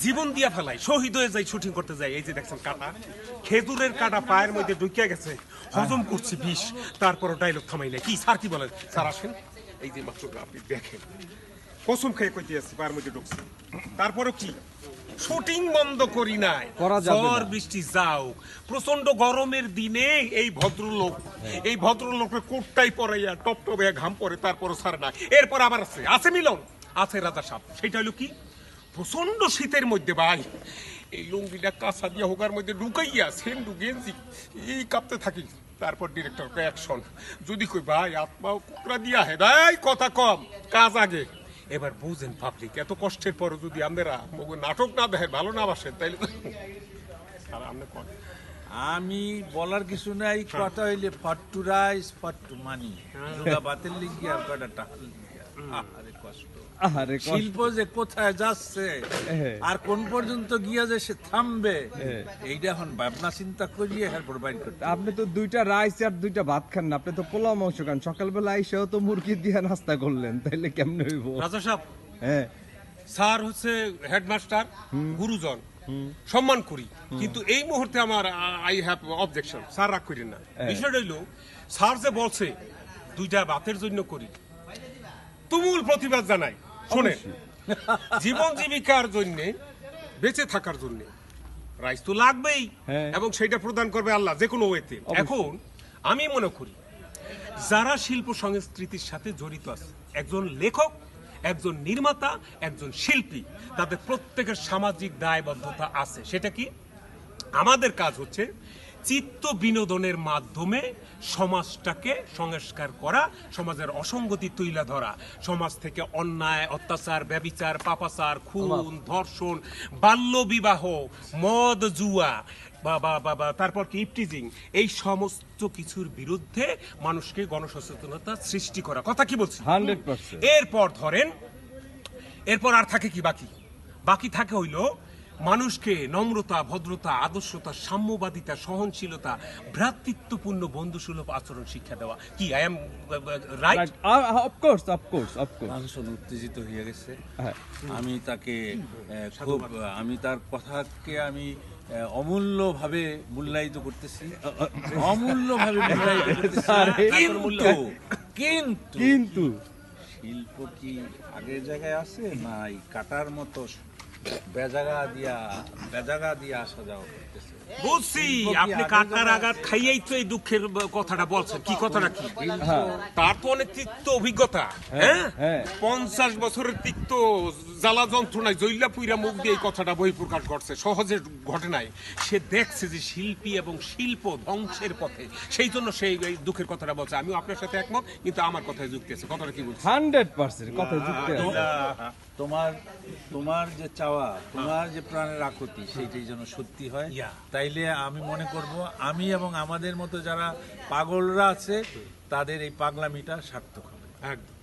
জীবন দিয়া ফেলাই, শহীদ হয়ে যাই, শুটিং করতে যাই। এই যে দেখছেন কাটা, খেজুরের কাটা পায়ের মধ্যে ঢুকিয়া গেছে, হজম করছি বিষ, তারপরও ডায়লগ থামাই নাই। কি স্যার কি বলেন? স্যার আসেন, এই যে মাত্র আপনি দেখেন, কসম খেয়ে কইতে আসছি পায়ের মধ্যে ঢুকছে, তারপরও কি শুটিং বন্ধ করি নাই। ঝড় বৃষ্টি যাও, প্রচন্ড গরমের দিনে এই ভদ্রলোকের কোটটাই পরাইয়া টপ টপ ঘাম পরে, তারপর ছাড়ে না। এরপর আবার আছে মিলন, আছে রাজা সাহেব। সেটা হলো কি, প্রচন্ড শীতের মধ্যে ভাই এই লুঙ্গিটা কাঁচা দিয়া হোকার মধ্যে ঢুকাইয়া সেন্ডু গেঞ্জি এই কাঁপতে থাকি। তারপর ডিরেক্টর অ্যাকশন, যদি কই ভাই আত্মাও কুকরা দিয়া হে ভাই, কথা কম কাজ আগে। এবার বুঝেন পাবলিক, এত কষ্টের পর যদি আমরা নাটক না দেখেন, ভালো না বাসেন, তাইলে আমি বলার কিছু নাই, কথা হইলে ফট্টু রাইস ফট্টু মানি, দুগা বাতের লিগিয়া আর কয়টা টাকার লিগিয়া। আরে কষ্ট, শিল্প যে কোথায় যাচ্ছে আর কোন পর্যন্ত গিয়া যে সে থামবে, এইটা এখন ভাবনা চিন্তা করিয়ে এরপর বাইর করতে। আপনি তো দুইটা রাইস আর দুইটা ভাত খান না, আপনি তো পোলাও মাংস খান। সকালবেলা আইসাও তো মুরগি দিয়ে নাস্তা করলেন, তাইলে কেমনে হইব? রাজা সাহেব, হ্যাঁ স্যার হচ্ছে হেডমাস্টার, গুরুজন, সম্মান করি, কিন্তু এই মুহূর্তে আমার আই হ্যাভ অবজেকশন। স্যার রাগ করেন না। বিষয়টা হইল, স্যার যে বলছে দুইটা ভাতের জন্য করি, তুমুল প্রতিবাদ জানাই। শোনেন, জীবন জীবিকার জন্য, বেঁচে থাকার জন্য রাইস তো লাগবেই, এবং সেটা প্রদান করবে আল্লাহ যে কোনো ওয়েতে। এখন আমি মনে করি যারা শিল্প সংস্কৃতির সাথে জড়িত আছে, একজন লেখক, একজন নির্মাতা, একজন শিল্পী, তাদের প্রত্যেকের সামাজিক দায়বদ্ধতা আছে। সেটা কি? আমাদের কাজ হচ্ছে চিত্ত বিনোদনের মাধ্যমে সমাজটাকে সংস্কার করা, সমাজের অসঙ্গতি তুইলা ধরা, সমাজ থেকে অন্যায়, অত্যাচার, ব্যভিচার, পাপাচার, খুন, ধর্ষণ, বাল্যবিবাহ, মদ, জুয়া, তারপর কি ইফটিজিং, এই সমস্ত কিছুর বিরুদ্ধে মানুষকে গণসচেতনতা সৃষ্টি করা। কথা কি বলছি? 100%। এরপর ধরেন, এরপর আর থাকে কি? বাকি থাকে হইল মানুষকে নম্রতা, ভদ্রতা, আদর্শতা, সাম্যবাদিতা, সহনশীলতা, ভ্রাতৃত্বপূর্ণ বন্ধুসুলভ আচরণ শিক্ষা দেওয়া। কি আই এম রাইট? অফকোর্স। মানুষজন উত্তেজিত হয়ে গেছে। আমি তাকে আমি তার কথাকে আমি অমূল্যভাবে মূল্যায়িত করতেছি, অমূল্যভাবে মূল্যায়িত করতেছি। কিন্তু শিল্প কি আগের জায়গায় আছে না এই কাটার মতো বেজাগা দিয়া আসা যাওয়া করতেছে? বুঝছি, আপনি কাটার আঘাত খাইয়াই তো এই দুঃখের কথাটা বলছেন। কি কথাটা কি? তার তো অনেক তিক্ত অভিজ্ঞতা, হ্যাঁ, 50 বছরের তিক্ত জ্বালা যন্ত্রণায় জৈলা পুইরা মুখ দিয়ে এই কথাটা বহিঃপ্রকাশ করছে। সহজে ঘটে নাই, সে দেখছে যে শিল্পী এবং শিল্প ধ্বংসের পথে, সেই জন্য সেই দুঃখের কথাটা বলছে। আমিও আপনার সাথে একমত, কিন্তু আমার কথায় যুক্তি আছে। কথাটা কি বলছে? 100% কথায় যুক্তি আছে। তোমার যে চাওয়া, তোমার যে প্রাণের আকুতি, সেইটাই যেন সত্যি হয়। তাইলে আমি মনে করব আমি এবং আমাদের মতো যারা পাগলরা আছে, তাদের এই পাগলামিটা সার্থক হবে। একদম।